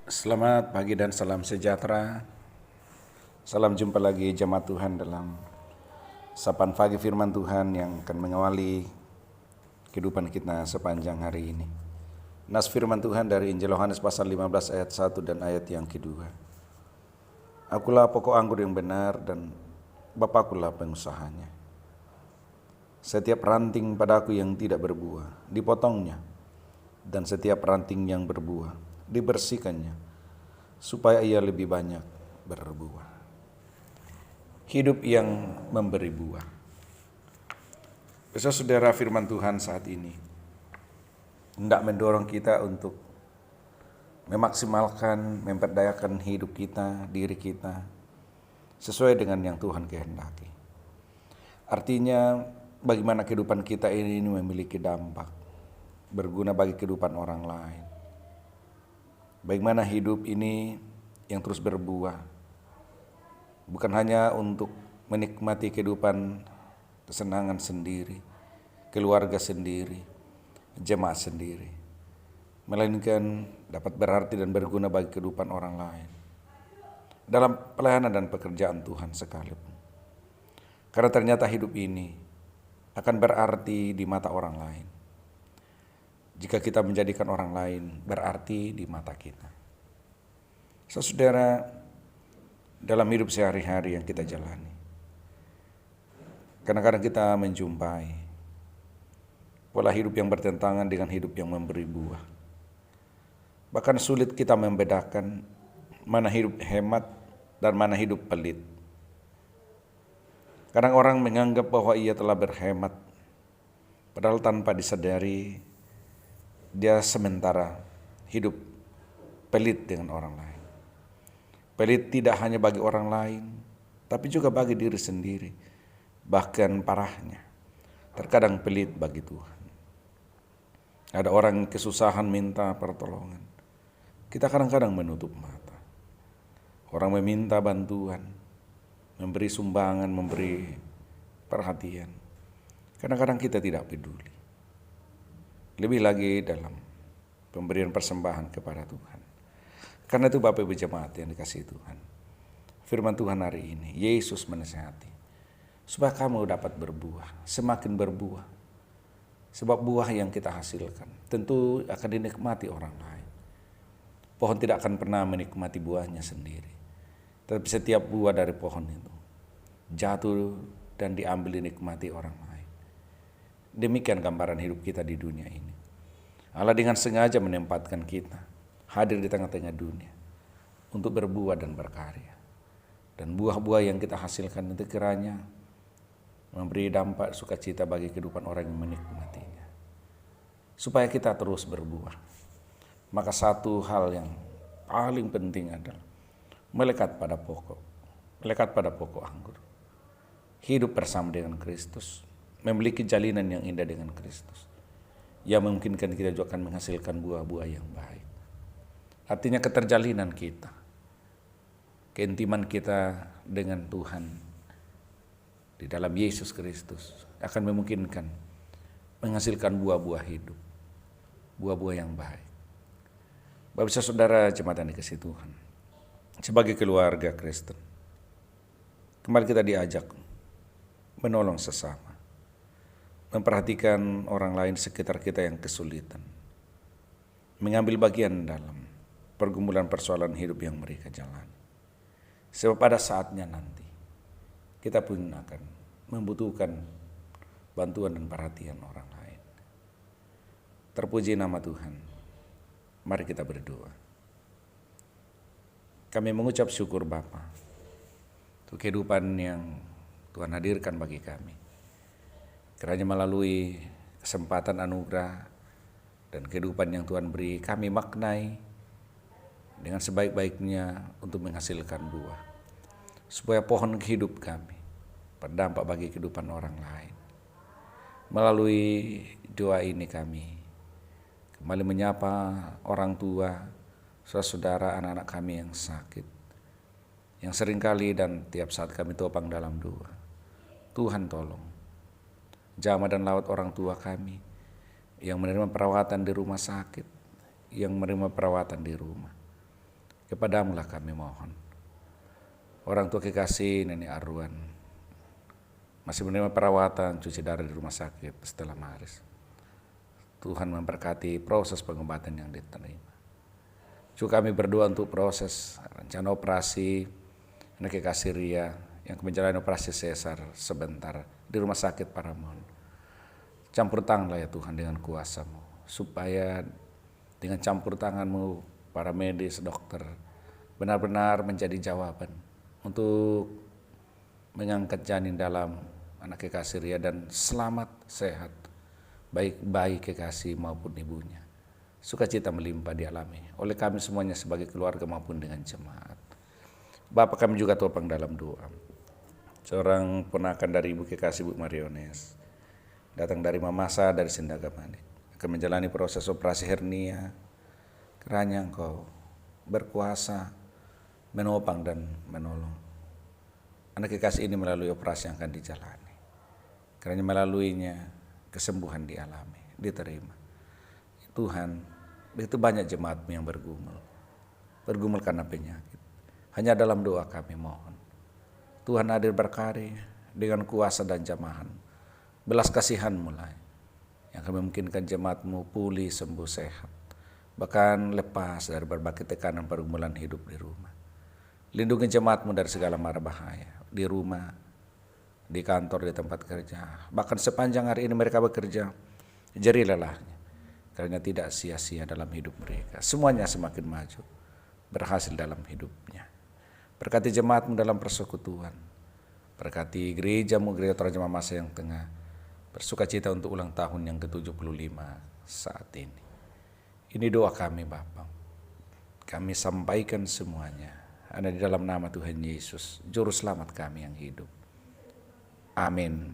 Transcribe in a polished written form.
Selamat pagi dan salam sejahtera. Salam jumpa lagi jemaat Tuhan dalam sapaan pagi firman Tuhan yang akan mengawali kehidupan kita sepanjang hari ini. Nas firman Tuhan dari Injil Yohanes pasal 15 ayat 1 dan ayat yang kedua. Akulah pokok anggur yang benar dan Bapakkulah pengusahanya. Setiap ranting padaku yang tidak berbuah dipotongnya, dan setiap ranting yang berbuah dibersihkannya, supaya ia lebih banyak berbuah. Hidup yang memberi buah. Saudara, firman Tuhan saat ini hendak mendorong kita untuk memaksimalkan, memperdayakan hidup kita, diri kita, sesuai dengan yang Tuhan kehendaki. Artinya, bagaimana kehidupan kita ini memiliki dampak, berguna bagi kehidupan orang lain. Bagaimana hidup ini yang terus berbuah, bukan hanya untuk menikmati kehidupan kesenangan sendiri, keluarga sendiri, jemaat sendiri, melainkan dapat berarti dan berguna bagi kehidupan orang lain dalam pelayanan dan pekerjaan Tuhan sekalipun. Karena ternyata hidup ini akan berarti di mata orang lain jika kita menjadikan orang lain berarti di mata kita. Saudara, dalam hidup sehari-hari yang kita jalani, kadang-kadang kita menjumpai pola hidup yang bertentangan dengan hidup yang memberi buah. Bahkan sulit kita membedakan mana hidup hemat dan mana hidup pelit. Kadang orang menganggap bahwa ia telah berhemat, padahal tanpa disadari dia sementara hidup pelit dengan orang lain. Pelit tidak hanya bagi orang lain, tapi juga bagi diri sendiri. Bahkan parahnya, terkadang pelit bagi Tuhan. Ada orang kesusahan minta pertolongan, kita kadang-kadang menutup mata. Orang meminta bantuan, memberi sumbangan, memberi perhatian, kadang-kadang kita tidak peduli. Lebih lagi dalam pemberian persembahan kepada Tuhan. Karena itu Bapak Ibu jemaat yang dikasihi Tuhan, firman Tuhan hari ini, Yesus menasihati supaya kamu dapat berbuah, semakin berbuah. Sebab buah yang kita hasilkan tentu akan dinikmati orang lain. Pohon tidak akan pernah menikmati buahnya sendiri, tapi setiap buah dari pohon itu jatuh dan diambil dinikmati orang lain. Demikian gambaran hidup kita di dunia ini. Allah dengan sengaja menempatkan kita hadir di tengah-tengah dunia untuk berbuah dan berkarya. Dan buah-buah yang kita hasilkan itu kiranya memberi dampak sukacita bagi kehidupan orang yang menikmatinya. Supaya kita terus berbuah, maka satu hal yang paling penting adalah melekat pada pokok anggur. Hidup bersama dengan Kristus, memiliki jalinan yang indah dengan Kristus, yang memungkinkan kita juga akan menghasilkan buah-buah yang baik. Artinya keterjalinan kita, keintiman kita dengan Tuhan di dalam Yesus Kristus akan memungkinkan menghasilkan buah-buah hidup, buah-buah yang baik. Bapak saudara jemaat yang dikasihi Tuhan, sebagai keluarga Kristen, kembali kita diajak menolong sesama, memperhatikan orang lain sekitar kita yang kesulitan, mengambil bagian dalam pergumulan persoalan hidup yang mereka jalani. Sebab pada saatnya nanti kita pun akan membutuhkan bantuan dan perhatian orang lain. Terpuji nama Tuhan. Mari kita berdoa. Kami mengucap syukur Bapa untuk kehidupan yang Tuhan hadirkan bagi kami. Kiranya melalui kesempatan anugerah dan kehidupan yang Tuhan beri, kami maknai dengan sebaik-baiknya untuk menghasilkan buah. Supaya pohon hidup kami berdampak bagi kehidupan orang lain. Melalui doa ini kami kembali menyapa orang tua, saudara, anak-anak kami yang sakit, yang seringkali dan tiap saat kami topang dalam doa. Tuhan tolong jamah dan lawat orang tua kami yang menerima perawatan di rumah sakit, yang menerima perawatan di rumah. Kepadamu lah kami mohon. Orang tua kekasih Nenek Arwan masih menerima perawatan cuci darah di rumah sakit Stella Maris. Tuhan memberkati proses pengobatan yang diterima. Juga kami berdoa untuk proses rencana operasi anak kekasih Ria yang menjalani operasi sesar sebentar di rumah sakit Paramount. Campur tanganlah ya Tuhan dengan kuasa-Mu, supaya dengan campur tangan-Mu para medis, dokter benar-benar menjadi jawaban untuk mengangkat janin dalam anak kekasih Ria dan selamat sehat baik bayi kekasih maupun ibunya. Sukacita melimpah dialami oleh kami semuanya sebagai keluarga maupun dengan jemaat. Bapak kami juga topang dalam doa. Seorang ponakan dari ibu kekasih Bu Mariones datang dari Mamasa dari Sindangamanik akan menjalani proses operasi hernia. Kiranya Engkau berkuasa menopang dan menolong anak kekasih ini melalui operasi yang akan dijalani. Kiranya melaluinya kesembuhan dialami, diterima. Tuhan, begitu banyak jemaat-Mu yang bergumul karena penyakit. Hanya dalam doa kami mohon, Tuhan hadir berkarya dengan kuasa dan jamahan, belas kasihan mulai yang akan memungkinkan jemaat-Mu pulih, sembuh, sehat, bahkan lepas dari berbagai tekanan pergumulan hidup di rumah. Lindungi jemaat-Mu dari segala mara bahaya, di rumah, di kantor, di tempat kerja, bahkan sepanjang hari ini mereka bekerja, jeri lelahnya, karena tidak sia-sia dalam hidup mereka. Semuanya semakin maju, berhasil dalam hidupnya. Berkati jemaat-Mu dalam persekutuan. Berkati gereja-Mu, gereja Toraja Mamasa yang tengah bersukacita untuk ulang tahun yang ke-75 saat ini. Ini doa kami Bapa. Kami sampaikan semuanya hanya di dalam nama Tuhan Yesus, Juru Selamat kami yang hidup. Amin.